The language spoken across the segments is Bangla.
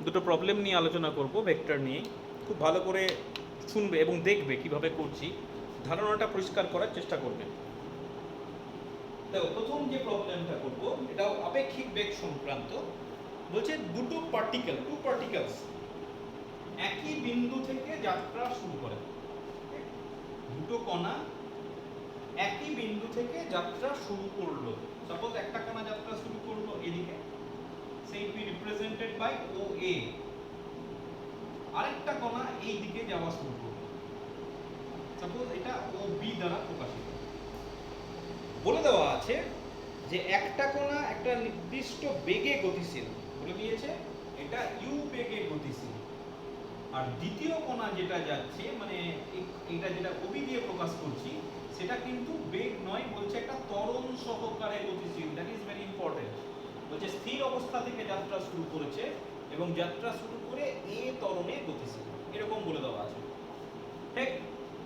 দুটো প্রবলেম নিয়ে আলোচনা করব ভেক্টর নিয়ে। খুব ভালো করে শুনবে এবং দেখবে কিভাবে করছি, ধারণাটা পরিষ্কার করার চেষ্টা করবে। দেখো, প্রথম যে প্রবলেমটা করব এটাও আপেক্ষিক বেগ সংক্রান্ত। বলছে দুটো পার্টিকেল, টু পার্টিকেলস একই বিন্দু থেকে যাত্রা শুরু করে। দুটো কণা একই বিন্দু থেকে যাত্রা শুরু করলো। সাপোজ একটা কণা যাত্রা শুরু করলো এদিকে, সেই বি রিপ্রেজেন্টেড বাই ও এ। আরেকটা কণা এই দিকে যাওয়া শুরু করলো, সাপোজ এটা ও বি দ্বারা প্রকাশিত। বলে দেওয়া আছে যে একটা কণা একটা নির্দিষ্ট বেগে গতিশীল, বলে দিয়েছে এটা ইউ বেগে গতিশীল। আর দ্বিতীয় কণা যেটা যাচ্ছে, মানে এটা যেটা ওবি দিয়ে প্রকাশ করছি, সেটা কিন্তু বেগ নয়, বলছে একটা ত্বরণ সহকারে গতিশীল। That is very important. বলছে স্থির অবস্থা থেকে যাত্রা শুরু করেছে এবং যাত্রা শুরু করে এ ত্বরণে গতিশীল, এরকম বলে দেওয়া আছে। ঠিক?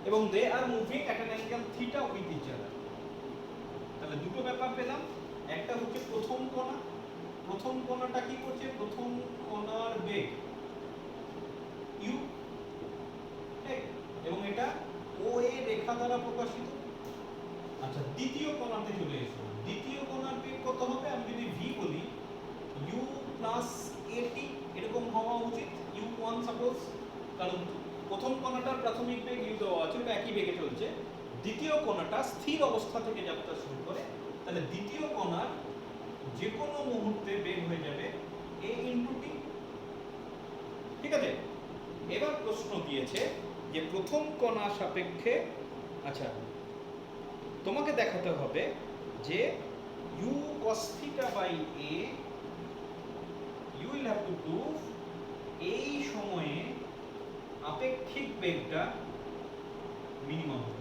এবং they are moving at an angle theta with each other. তাহলে দুটো ব্যাপার পেলাম। একটা হচ্ছে প্রথম কণা, প্রথম কণাটা কি করছে, প্রথম কণার বেগ ইউ, এবং এটা ও এ রেখা দ্বারা প্রকাশিত। আচ্ছা, দ্বিতীয় কণাতে চলে এসো। দ্বিতীয় কণার বেগ কত হবে? আমি যদি ভি বলি, ইউ প্লাস এটি এরকম হওয়া উচিত, ইউ ওয়ান সাপোজ। কারণ প্রথম কণাটার প্রাথমিক বেগ ইউ দেওয়া আছে, ওটা একই বেগে চলছে। দ্বিতীয় কণাটা স্থির অবস্থা থেকে যাত্রা শুরু করে, তাহলে দ্বিতীয় কণার যে কোনো মুহূর্তে বেগ হয়ে যাবে এ ইন্টু টি। ঠিক আছে? এবার প্রশ্ন দিয়েছে যে প্রথম কণা সাপেক্ষে, আচ্ছা তোমাকে দেখাতে হবে যে u cos theta by a, you will have to prove এই সময়ে আপেক্ষিক বেগটা মিনিমাম হবে।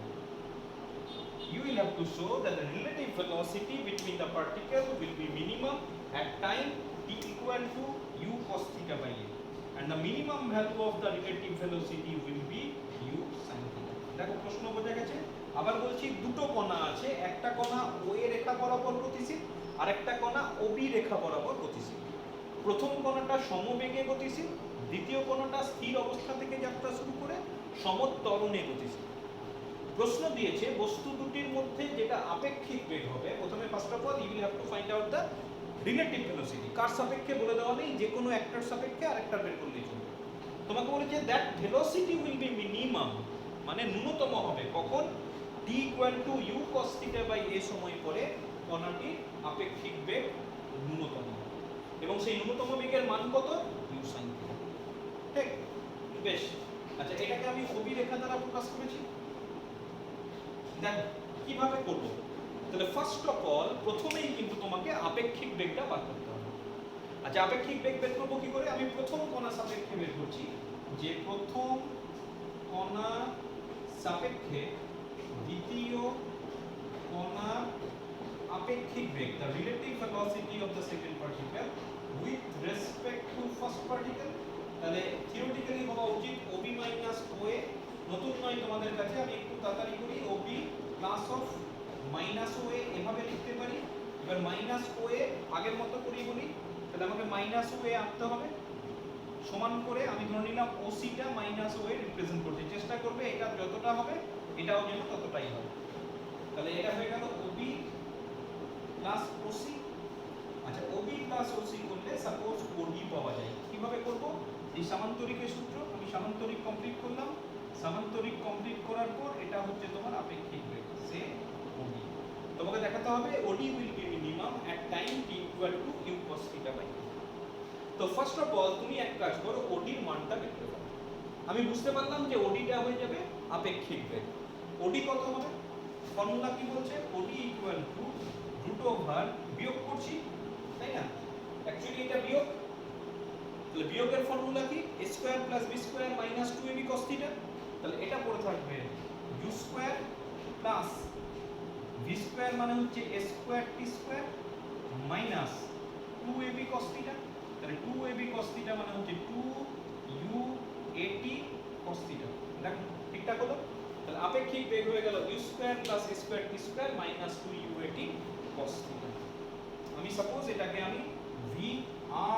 You will have to show that the relative velocity between the particle will be minimum at time t equal to u cos theta by a, and the minimum value of the relative velocity will be u sin theta. দেখো প্রশ্ন বোঝা গেছে? আবার বলছি, দুটো কণা আছে, একটা কণা ও এ রেখা বরাবর গতিশীল আর একটা কণা ও বি রেখা বরাবর গতিশীল। প্রথম কণাটা সমবেগে গতিশীল, দ্বিতীয় কণাটা স্থির অবস্থা থেকে যাত্রা শুরু করে সমত্বরণে গতিশীল। প্রশ্ন দিয়েছে বস্তু দুটির মধ্যে যেটা আপেক্ষিক বেগ হবে, প্রথমে first of all you will have to find out the relative velocity. কার সাপেক্ষে বলে দেওয়া নেই, যে কোনো একটার সাপেক্ষে আরেকটা বের করলেই চলবে। তোমাকে বলেছে that velocity will be minimum, মানে ন্যূনতম হবে কখন, t equal to u cos theta by a সময় পরে কণাটির আপেক্ষিক বেগ ন্যূনতম হবে। এবং সেই ন্যূনতম বেগের মান কত, u sin থিটা। ঠিক? বেশ। আচ্ছা, এটাকে আমি ওবি রেখা দ্বারা প্রকাশ করেছি। দেখো কিভাবে করব। তাহলে ফার্স্ট অফ অল প্রথমেই কিন্তু তোমাকে আপেক্ষিক বেগটা বার করতে হবে। আচ্ছা, আপেক্ষিক বেগ বের করব কি করে? আমি প্রথম কণা সাপেক্ষে বের করছি, যে প্রথম কণা সাপেক্ষে দ্বিতীয় কণার আপেক্ষিক বেগ, the relative velocity of the second particle with respect to first particle। তাহলে থিওরিটিক্যালি হওয়া উচিত OB মাইনাস OA, নতুন নয় তোমাদের কাছে, আমি একটু তাড়াতাড়ি করি। OB plus of minus OA এভাবে লিখতে পারি। এবার মাইনাস OA আগের মতো করেই বলি, তাহলে আমাকে মাইনাস OA আনতে হবে। সমান করে আমি ধরে নিলাম OC টা মাইনাস OA রিপ্রেজেন্ট করতে চেষ্টা করবে, এটা যতটা হবে এটাও যেন ততটাই হবে। তাহলে এটা হয়ে গেল OB প্লাস OC। আচ্ছা, OB প্লাস OC করলে সাপোজ OD পাওয়া যায়। কিভাবে করব? এই সামান্তরিকের সূত্র, আমি সামান্তরিক কমপ্লিট করলাম। সামান্তরিক কমপ্লিট করার পর এটা হচ্ছে তোমার আপেক্ষিক বেগ, সে OD। তোমাকে দেখাতে হবে OD will be minimum at time t equal to u cos theta by a। তো ফার্স্ট অফ অল তুমি এক কাজ করো, OD এর মানটা বের করে দাও। আমি বুঝতে পারলাম যে OD টা হয়ে যাবে আপেক্ষিক বেগ। OD কত হবে? ফর্মুলা কি বলছে? OD equal to root over, বিয়োগ করছি তাই না, অ্যাকচুয়ালি এটা বিয়োগ। তাহলে বিয়োগের ফর্মুলা কি? a square plus b square minus 2ab cos theta. তাহলে এটা পড়ে থাকবে u square plus v square মানে হচ্ছে a square t square minus 2ab cos theta. তাহলে 2ab cos থিটা মানে হচ্ছে 2uat cos থিটা। দেখো ঠিকঠাক হলো? তাহলে আপেক্ষিক বেগ হয়ে গেল u square plus a square t square minus 2uat cos theta. আমি সাপোজ এটাকে আমি v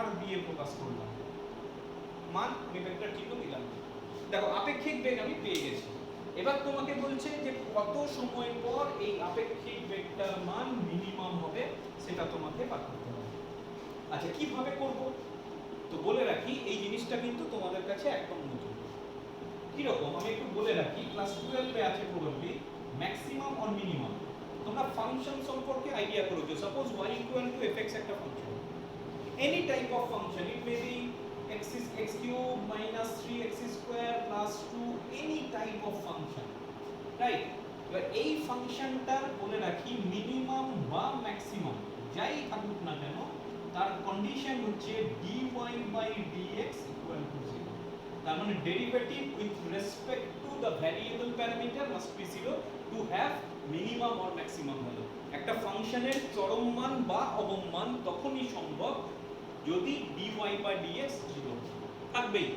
r দিয়ে প্রকাশ করলাম। মান আমি ভেক্টর চিহ্ন দিলাম। দেখো আপেক্ষিক বেগ আমি পেয়ে গেছি। এবার তোমাকে বলছে যে কত সময় পর এই আপেক্ষিক বেগটার মান মিনিমাম হবে সেটা তোমাকে বার করতে হবে। আচ্ছা কিভাবে করব? তো বলে রাখি এই জিনিসটা কিন্তু তোমাদের কাছে একদম নতুন। কি রকম আমি একটু বলে রাখি, ক্লাস 12 এ আছে প্রবাবলি ম্যাক্সিমাম অর মিনিমাম। তোমরা ফাংশন সম্পর্কে আইডিয়া করো যে সাপোজ y = fx একটা function, any type of function, it may be x cube minus 3x square plus 2, any type of function, right? এবার এই ফাংশনটার বলে রাখি মিনিমাম বা ম্যাক্সিমাম যাই থাকুক না কেন তার কন্ডিশন হচ্ছে dy by dx equal to 0। তার মানে derivative with respect to the variable parameter must be 0 to have minimum or maximum value. একটা ফাংশনের চরম মান বা অবম মান তখনই সম্ভব যদি dy বা dx 0 থাকবেই।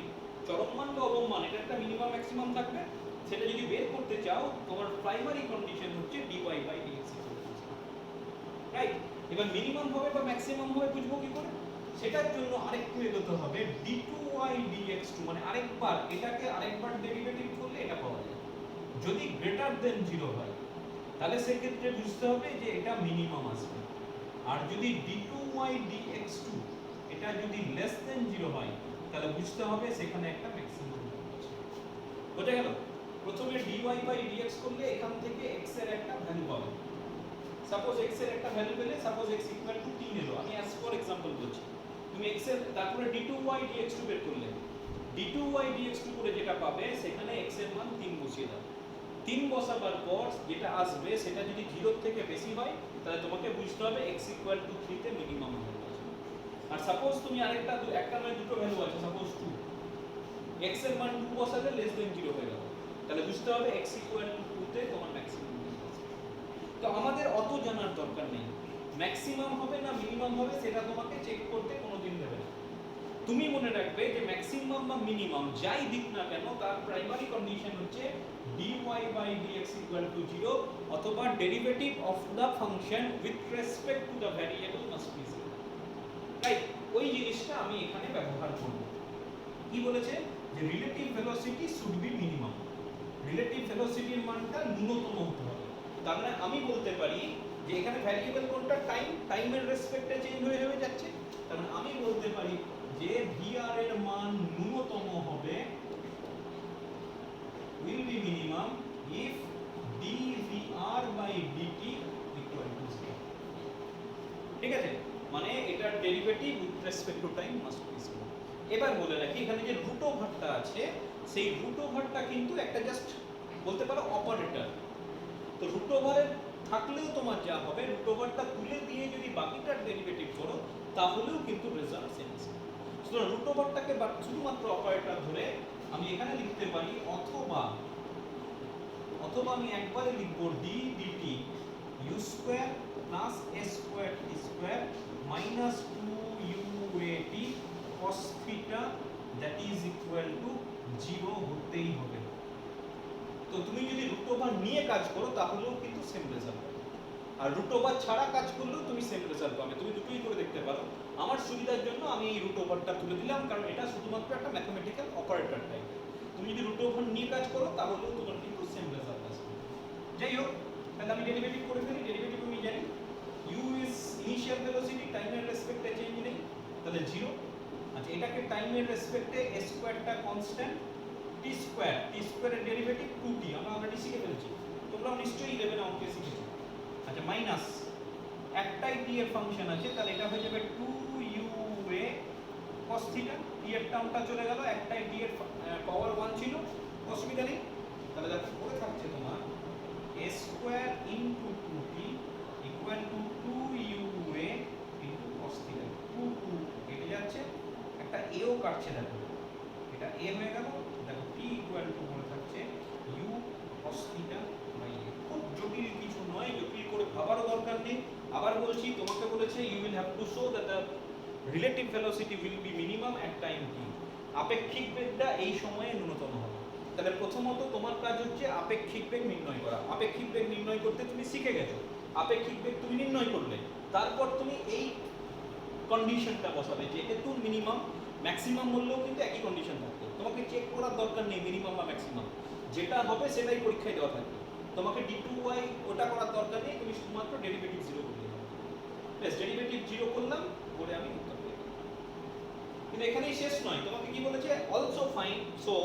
চরম মান বা অবম মান এটা একটা মিনিমাম ম্যাক্সিমাম থাকবে, সেটা যদি বের করতে চাও তোমার প্রাইমারি কন্ডিশন হচ্ছে dy by dx, রাইট? এবার মিনিমাম হবে বা ম্যাক্সিমাম হবে বুঝবো কি করে? সেটার জন্য আরেকটু এগোতে হবে d2y dx2, মানে আরেকবার এটাকে আরেকবার ডেরিভেটিভ করলে এটা পাওয়া যায়। যদি গ্রেটার দেন 0 হয় তাহলে সেক্ষেত্রে বুঝতে হবে যে এটা মিনিমাম আসবে, আর যদি d2y dx2 এটা যদি লেস দেন 0 হয় তাহলে বুঝতে হবে সেখানে একটা ম্যাক্সিমাম আছে। বোঝা গেল? প্রথমে dy বাই dx করলে এখান থেকে x এর একটা ভ্যালু পাবে। সাপোজ x এর একটা ভ্যালু পেলে, সাপোজ x = 3 এলো, আমি অ্যাজ ফর एग्जांपल বলছি। তুমি x এর তারপরে d2y dx2 বের করলে, d2y dx2 করে যেটা পাবে সেখানে x এর মান 3 বসিয়ে দাও। 3 বসাবার পর যেটা আসবে সেটা যদি 0 থেকে বেশি হয় তাহলে তোমাকে বুঝতে হবে x = 3 তে মিনিমাম ভ্যালু আছে। আর সাপোজ তুমি আরেকটা একটা নয় দুটো ভ্যালু আছে, সাপোজ 2, x এর মান 2 বসালে লেস দেন 0 হয়ে গেল, তাহলে বুঝতে হবে x = 2 তে তোমার ম্যাক্সিমাম ভ্যালু আছে। তো আমাদের অত জানার দরকার নেই ম্যাক্সিমাম হবে না মিনিমাম হবে সেটা তোমাকে চেক করতে কোনোদিন দেবে না। তুমি মনে রাখবে যে ম্যাক্সিমাম বা মিনিমাম যাই দিক না কেন তার প্রাইমারি কন্ডিশন হচ্ছে dy by dx equal to 0 অথবা derivative of the function with respect to the variable must be 0, right? ওই জিনিসটা আমি এখানে ব্যবহার করব। কি বলেছে যে relative velocity should be minimum, relative ভেলোসিটির মানটা ন্যূনতম হতে হবে। তার মানে আমি বলতে পারি যে এখানে ভ্যারিয়েবল কোনটা টাইম, টাইমের রেসপেক্টে চেঞ্জ হয়ে যাচ্ছে, তার মানে আমি বলতে পারি যে vr এর মান ন্যূনতম হবে will be minimum if dvr by dt equal to 0। ঠিক আছে? মানে এটার derivative with respect to time must be 0। এবার বলে রাখি এখানে যে রুট ওভারটা আছে সেই রুট ওভারটা কিন্তু একটা জাস্ট বলতে পারো অপারেটর। তো রুট ওভারের থাকলেও তোমার যা হবে রুট ওভারটা তুলে দিয়ে যদি বাকিটার ডেরিভেটিভ করো তাহলেও কিন্তু রেজাল্ট সেম আসবে। সুতরাং রুট ওভারটাকে শুধুমাত্র অপারেটর ধরে আমি এখানে লিখতে পারি অথবা আমি একবারে লিখব d dt u square plus a square t square minus 2uat cos theta that is equal two 0 হতেই হবে। তো তুমি যদি রুট ওভার নিয়ে কাজ করো তাহলেও কিন্তু সেম রেজাল্ট পাবে, আর রুট ওভার ছাড়া কাজ করলেও তুমি সেম রেজাল্ট পাবে। তুমি দুটোই করে দেখতে পারো। আমার সুবিধার জন্য আমি এই রুট ওভারটা তুলে দিলাম কারণ এটা শুধুমাত্র একটা ম্যাথমেটিক্যাল অপারেটর টাইপ। তুমি যদি রুট ওভার নিয়ে কাজ করো তাহলেও তোমার কিন্তু সেম রেজাল্ট আসবে। যাই হোক, তাহলে আমি ডেরিভেটিভ করে ফেলি। ডেরিভেটিভ আমি জানি u ইজ ইনিশিয়াল ভেলোসিটি, টাইমের রেসপেক্টে চেঞ্জ নেই, তাহলে 0। আচ্ছা এটাকে টাইমের রেসপেক্টে a স্কয়ারটা কনস্ট্যান্ট, t স্কয়ারের ডেরিভেটিভ 2t আমরা অলরেডি শিখে ফেলেছি, তোমরাও নিশ্চয়ই 11 অঙ্কে শিখেছো। আচ্ছা মাইনাস একটাই t এর ফাংশন আছে তাহলে এটা হয়ে যাবে 2ua cos থিটা, t এর টার্মটা চলে গেল, একটাই t এর পাওয়ার 1 ছিল, অসুবিধা নেই। তাহলে দেখো পড়ে থাকছে তোমার a square into 2t equal to 2ua into cos theta. 2 কেটে যাচ্ছে, একটা a ও কাটছে, দেখো এটা a হয়ে গেল। দেখো t ইকুয়াল টু পড়ে থাকছে u cos theta by a। খুব জটিল কিছু নয়, জটিল করে ভাবারও দরকার নেই। আবার বলছি, তোমাকে বলেছে you will have to show that the relative velocity will be minimum at time t। আপেক্ষিক বেগটা এই সময়ে ন্যূনতম হবে। তাহলে প্রথমত তোমার কাজ হচ্ছে আপেক্ষিক বেগ নির্ণয় করা। আপেক্ষিক বেগ নির্ণয় করতে তুমি শিখে গেছো, আপেক্ষিক বেগ তুমি নির্ণয় করলে, তারপর তুমি এই কন্ডিশনটা বসাবে যে এটা টুর মিনিমাম ম্যাক্সিমাম বললেও কিন্তু একই কন্ডিশন থাকবে, তোমাকে চেক করার দরকার নেই মিনিমাম বা ম্যাক্সিমাম, যেটা হবে সেটাই পরীক্ষায় দেওয়া থাকবে, তোমাকে d2y ওটা করার দরকার নেই, তুমি শুধুমাত্র ডেরিভেটিভ জিরো করলে হবে। বেশ, ডেরিভেটিভ জিরো করলাম, করে আমি উত্তর পেয়ে গেলাম। কিন্তু এখানেই শেষ নয়, তোমাকে কি বলেছে, also find so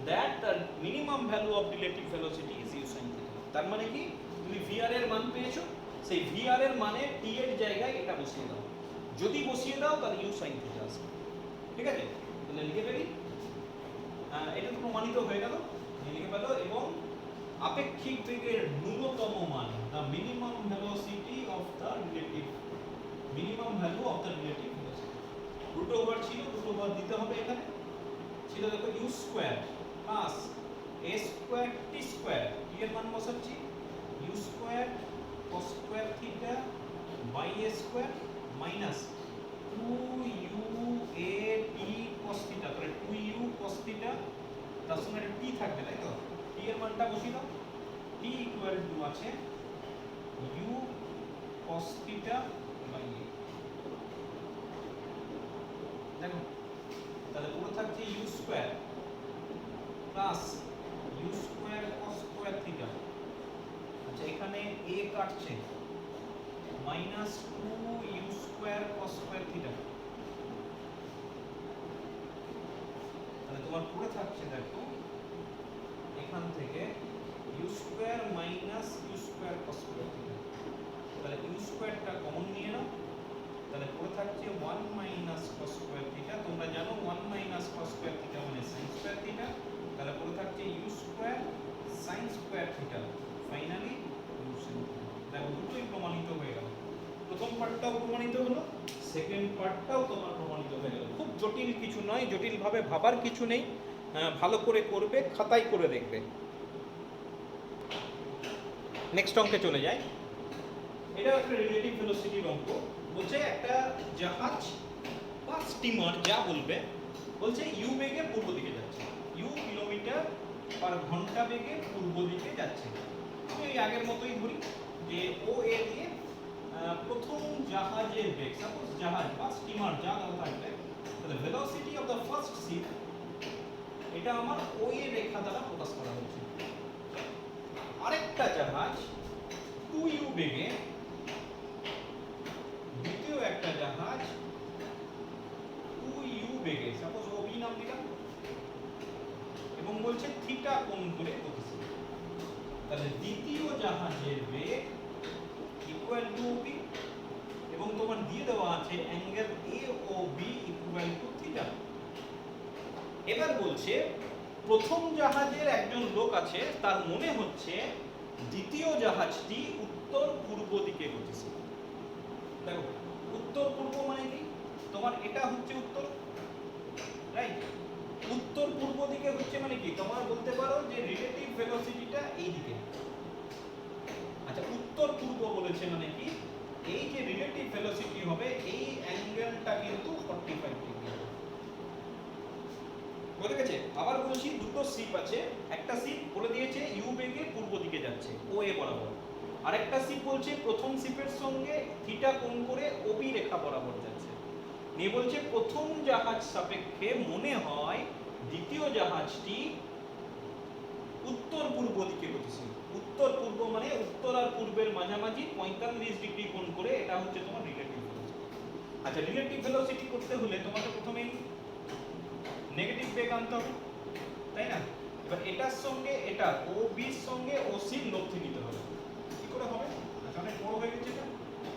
that the minimum value of relative velocity is you sin theta. তার মানে কি, তুমি vr এর মান পেয়েছো, সেই vr এর মানে t এর জায়গায় এটা বসিয়ে দাও, যদি বসিয়ে দাও তাহলে u sin থিটা আসবে। ঠিক আছে, তাহলে লিখে ফেলি, এটা তো প্রমাণিত হয়ে গেল, লিখে ফেলো। এবং আপেক্ষিক বেগের ন্যূনতম মান, the minimum velocity of the relative, minimum value of the relative velocity, root over ছিল, রুট ওভার দিতে হবে, এখানে ছিল দেখো u square plus a square t square, t এর মান বসাচ্ছি u square cos square theta by a square minus 2u a t cos theta, তাহলে 2u cos থিটা, তার সঙ্গে একটা t থাকবে, তাই তো, t এর মানটা বসিয়ে দাও, t ইকুয়াল টু আছে u cos theta by a, দেখো তাহলে পুরো থাকছে u square plus u square cos square theta, আচ্ছা এখানে a কাটছে, minus 2u square cos square theta, তাহলে তোমার পুরো থাকছে দেখো এখান থেকে u square minus u square cos square theta, তাহলে u স্কয়ারটা কমন নিয়ে নাও, তাহলে পুরো থাকছে 1 মাইনাস cos স্কয়ার থিটা, তোমরা জানো 1 মাইনাস cos স্কয়ার থিটা মানে sin স্কয়ার থিটা, তাহলে পুরো থাকছে u square sin square theta, finally u sin theta. দেখো দুটোই প্রমাণিত হয়ে গেল, প্রথম পার্টটাও প্রমাণিত হলো, সেকেন্ড পার্টটাও তোমার প্রমাণিত হয়ে গেল। খুব জটিল কিছু নয়, জটিলভাবে ভাবার কিছু নেই, ভালো করে করবে, খাতায় করে দেখবে। নেক্সট অঙ্কে চলে যাই, এটা একটা রিলেটিভ ভেলোসিটির অঙ্ক, বলছে একটা জাহাজ বা স্টিমার যা বলবে, বলছে ইউ বেগে পূর্ব দিকে যাচ্ছে, ইউ কিলোমিটার পার ঘন্টা বেগে পূর্ব দিকে যাচ্ছে। আমি এই আগের মতোই ধরি যে ও এ দিয়ে প্রথম জাহাজের বেগ, সাপোজ জাহাজ বা স্টিমার যা দেওয়া থাকবে, তাহলে velocity of the first sheep, এটা আমার ও এ রেখা দ্বারা প্রকাশ করা হচ্ছে। আরেকটা জাহাজ 2u বেগে, দ্বিতীয় একটা জাহাজ 2u বেগে, সাপোজ ও বি নাম দিলাম, এবং বলছে থিটা কোণ করে গতিশীল, তাহলে দ্বিতীয় জাহাজের বেগ ইকুয়াল টু বি, এবং তোমার দিয়ে দেওয়া আছে angle A O B equal to theta. এবার বলছে প্রথম জাহাজের একজন লোক আছে, তার মনে হচ্ছে দ্বিতীয় জাহাজটি উত্তর পূর্ব দিকে গতিশীল। দেখো উত্তর পূর্ব মানে কি, তোমার এটা হচ্ছে উত্তর, রাইট, উত্তর পূর্ব দিকে হচ্ছে মানে কি, তোমার বলতে পারো যে রিলেটিভ ভেলোসিটিটা এই দিকে। আচ্ছা উত্তর পূর্ব বলেছে মানে কি, এই যে রিলেটিভ ভেলোসিটি হবে এই অ্যাঙ্গেলটা কিন্তু 45 ডিগ্রি হবে, বুঝে গেছে। আবার বলছি দুটো শিপ আছে, একটা শিপ বলে দিয়েছে ইউ বেগে পূর্ব দিকে যাচ্ছে ও এ বরাবর, আরেকটা শিপ বলছে প্রথম শিপের সঙ্গে থিটা কোণ করে ওবি রেখা বরাবর যাচ্ছে, নিয়ে বলছে প্রথম জাহাজ সাপেক্ষে মনে হয় দ্বিতীয় জাহাজটি উত্তর পূর্ব দিকে গতিশীল। উত্তর পূর্ব মানে উত্তর আর পূর্বের মাঝামাঝি 45 ডিগ্রি কোণ করে, এটা হচ্ছে তোমার রিলেটিভ ভেলোসিটি। আচ্ছা রিলেটিভ ভেলোসিটি করতে হলে তোমাকে প্রথমেই নেগেটিভ বেগ আনতে হবে, তাই না? এবার এটার সঙ্গে এটা ও বির সঙ্গে ও সির লব্ধি নিতে হবে, কি করে হবে? আচ্ছা অনেক বড় হয়ে গেছে, এটা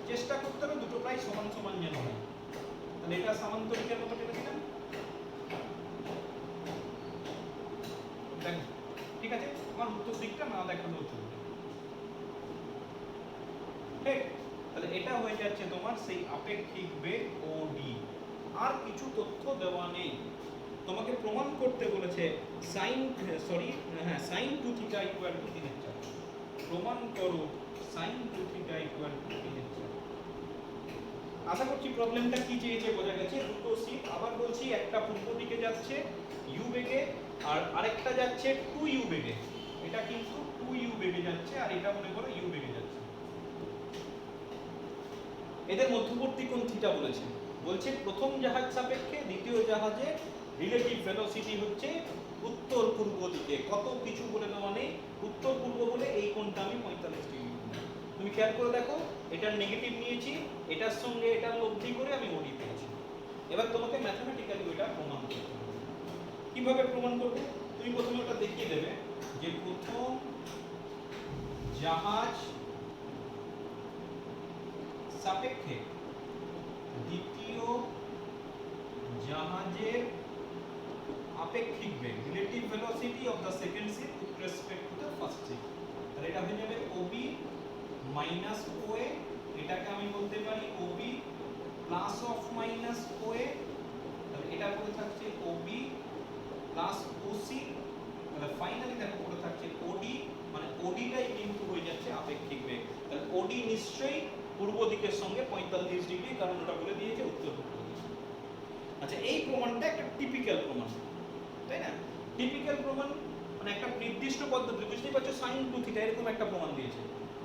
চেষ্টা করতে হবে দুটো প্রায় সমান সমান যেন হয়, তাহলে এটা সামান্তরিকের মতো কেটে দিলাম, দেখো ঠিক আছে, আমার উত্তর দিকটা না দেখালেও চলবে, ঠিক। তাহলে এটা হয়ে যাচ্ছে তোমার সেই আপেক্ষিক বেগ ও ডি, আর কিছু তথ্য দেওয়া নেই। তোমাকে প্রমাণ করতে বলেছে sin sin 2 theta equal to 3/4, প্রমাণ করো sin 2 থিটা ইকুয়াল টু 3/4। আশা করছি প্রবলেমটা কি চেয়েছে বোঝা গেছে। দুটো শিপ, আবার বলছি একটা পূর্ব দিকে যাচ্ছে ইউ বেগে, আর আরেকটা যাচ্ছে 2u বেগে, এটা কিন্তু 2u বেগে যাচ্ছে, আর এটা মনে করো u বেগে যাচ্ছে। এদের মধ্যবর্তী কোণ থিটা বলেছে, বলছে প্রথম জাহাজ সাপেক্ষে দ্বিতীয় জাহাজের রিলেটিভ ভেলোসিটি হচ্ছে উত্তর পূর্ব দিকে, কত কিছু বলে দেওয়া নেই, উত্তর পূর্ব বলে এই কোণটা আমি 45 ডিগ্রি। তুমি খেয়াল করে দেখো, এটার নেগেটিভ নিয়েছি, এটার সঙ্গে এটা লব্ধি করে আমি ওডি পেয়েছি। এবার তোমাকে ম্যাথমেটিক্যালি ওইটা প্রমাণ করতে হবে। কিভাবে প্রমাণ করবে? তুমি প্রথমে ওটা দেখিয়ে দেবে যে প্রথম জাহাজ সাপেক্ষে দ্বিতীয় জাহাজের আপেক্ষিক বেগ, relative velocity of the second ship with respect to the first ship. তাহলে এটা হয়ে যাবে OB মাইনাস OA, এটাকে আমি বলতে পারি OB plus of minus OA, তাহলে এটা পড়ে থাকছে OB প্লাস OC, তাহলে ফাইনালি দেখো পড়ে থাকছে OD, মানে OD-টাই কিন্তু হয়ে যাচ্ছে আপেক্ষিক বেগ। তাহলে OD নিশ্চয়ই পূর্ব দিকের সঙ্গে 45 ডিগ্রি, কারণ ওটা বলে দিয়েছে উত্তর পূর্ব। আচ্ছা, এই প্রমাণটা একটা টিপিক্যাল প্রমাণ, তাই না? টিপিক্যাল প্রমাণ মানে একটা নির্দিষ্ট পদ্ধতি, বুঝতেই পারছো, sin 2θ এরকম একটা প্রমাণ দিয়েছে।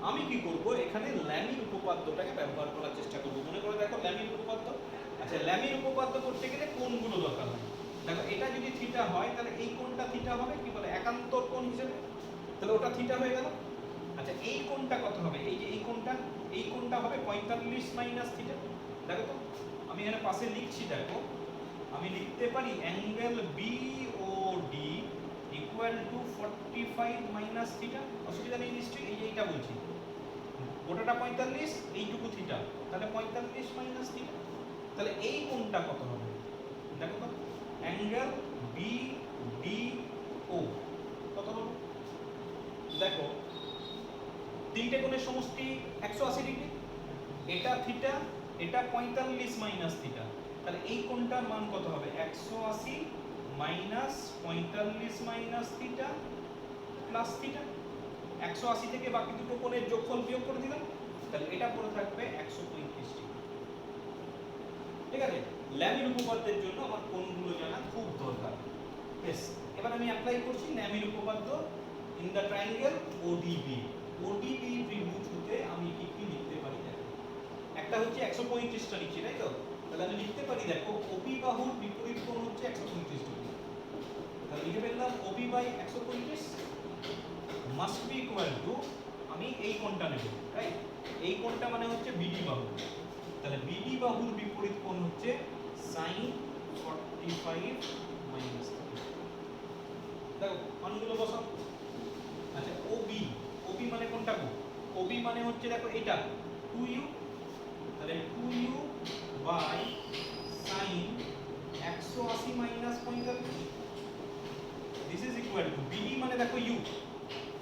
আমি কি করব, এখানে ল্যামির উপপাদ্যটাকে ব্যবহার করার চেষ্টা করব। মনে করে দেখো ল্যামির উপপাদ্য। আচ্ছা, ল্যামির উপপাদ্য করতে গেলে কোণগুলো দরকার হয়। দেখো এটা যদি থিটা হয় তাহলে এই কোণটা থিটা হবে কি বলে একান্তর কোণ হিসেবে, তাহলে ওটা থিটা হয়ে গেল। আচ্ছা, এই কোণটা কত হবে? এই যে এই কোণটা হবে 45 মাইনাস থিটা। দেখো তো আমি এখানে পাশে লিখছি, দেখো আমি লিখতে পারি angle BOD equal to 45 minus theta. অসুবিধা নেই নিশ্চয়ই, এই যে এইটা বলছি, গোটাটা 45, এইটুকু থিটা, তাহলে 45 মাইনাস থিটা। তাহলে এই কোণটা কত হবে? দেখো তো অ্যাঙ্গেল BDO কত হবে? দেখো তিনটে কোণের সমষ্টি 180 ডিগ্রি, এটা থিটা, এটা 45 মাইনাস থিটা, তাহলে এই কোণটার মান কত হবে? 180 minus 45 minus theta plus theta. 180 থেকে বাকি দুটো কোণের যোগফল বিয়োগ করে দিলাম, তাহলে এটা পড়ে থাকবে 135 ডিগ্রি। ঠিক আছে, ল্যামির উপপাদ্যের জন্য আমার কোণগুলো জানা খুব দরকার। বেশ, এবার আমি অ্যাপ্লাই করছি ল্যামির উপপাদ্য in the triangle ODB। ODB ত্রিভুজ হতে আমি কি কি লিখতে পারি দেখো। একটা হচ্ছে 135টা লিখছি, তাই তো? তাহলে আমি লিখতে পারি, দেখো OP বাহুর বিপরীত কোণ হচ্ছে 135 ডিগ্রি। তাহলে লিখে ফেললাম OP by 135 must be equal to, আমি এই কোণটা নেব, রাইট? এই কোণটা মানে হচ্ছে BD বাহু। তাহলে BD বাহুর বিপরীত কোণ হচ্ছে sin 45 মাইনাস 30। দেখো মানগুলো বসাও। আচ্ছা, OB মানে কোনটা গো? OB মানে হচ্ছে দেখো এটা 2u, তাহলে 2u by sin 180 minus 45, this is equal to BD মানে দেখো u,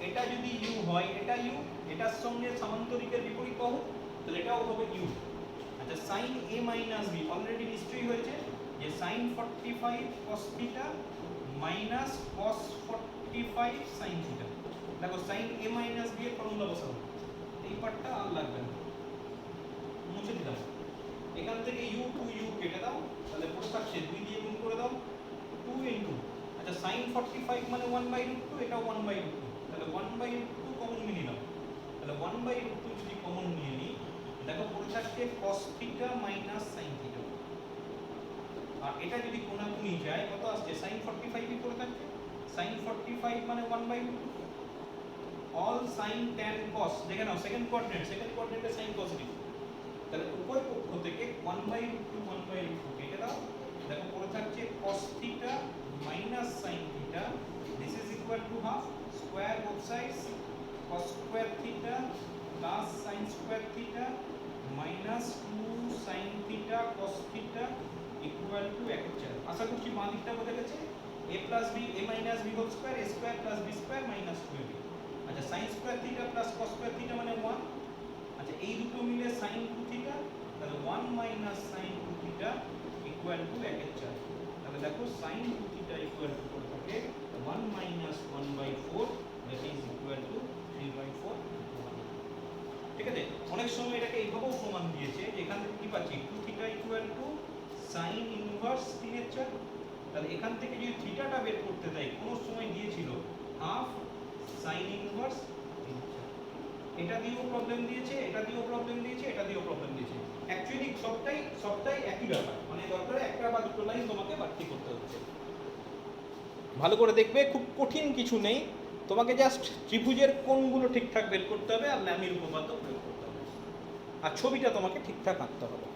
এটা যদি u হয়, এটা u, এটার সঙ্গে সমান্তরিকের বিপরীত বাহু, তাহলে এটাও হবে u। আচ্ছা, sin a minus b already নিশ্চয়ই হয়েছে যে sin 45 cos θ minus cos 45 sin θ। দেখো sin a মাইনাস b এর ফর্মুলা বসাবো, এই পার্টটা আর লাগবে না, মুছে দিলাম। এখান থেকে u টু u কেটে দাও, তাহলে পড়ে থাকছে 2 দিয়ে গুণ করে দাও 2 ইনটু, আচ্ছা sin 45 মানে 1/√2, এটাও 1/√2, তাহলে 1/√2 কমন নিয়ে নিলাম, তাহলে 1/√2 যদি কমন নিয়ে নিই, দেখো পড়ে থাকছে cos θ মাইনাস sin θ। আর এটা যদি কোণাকুনি যায় কত আসছে? sin 45 ই পড়ে থাকছে, sin 45 মানে 1/√2 all sin tan cos, দেখে নাও সেকেন্ড কোঅর্ডিনেটে sin পজিটিভ, তাহলে উভয় পক্ষ থেকে 1/√2 কেটে দাও, দেখো পড়ে থাকছে cos θ minus sin θ, this is equal to half, square both sides, cos square θ plus sin square θ minus 2 sin θ cos θ equal to 1/4। আশা করছি বাঁ দিকটা বোঝা গেছে। a plus b, a minus b whole square, a square plus b square minus 2ab। আচ্ছা, sin square θ plus cos square θ মানে 1। আচ্ছা, এই দুটো মিলে sin 2θ, তাহলে 1 minus sin 2θ equal to 1/4। তাহলে দেখো sin 2θ equal to কত থাকে? 1 minus 1/4, that is equal to 3/4। ঠিক আছে, অনেক সময় এটাকে এইভাবেও প্রমাণ দিয়েছে যে এখান থেকে কি পাচ্ছি 2θ equal to sin ইনভার্স 3/4। তাহলে এখান থেকে যদি থিটাটা বের করতে দেয়, কোন সময় দিয়েছিল হাফ sin ইনভার্স 3/4। এটা দিয়েও প্রবলেম দিয়েছে, এটা দিয়েও প্রবলেম দিয়েছে, এটা দিয়েও প্রবলেম দিয়েছে। অ্যাকচুয়ালি সবটাই একই ব্যাপার, মানে দরকার একটা বা দুটো লাইন তোমাকে বাড়তি করতে হচ্ছে। ভালো করে দেখবে, খুব কঠিন কিছু নেই, তোমাকে জাস্ট ত্রিভুজের কোণগুলো ঠিকঠাক বের করতে হবে আর ল্যামির উপপাদ্য প্রয়োগ করতে হবে, আর ছবিটা তোমাকে ঠিকঠাক আঁকতে হবে।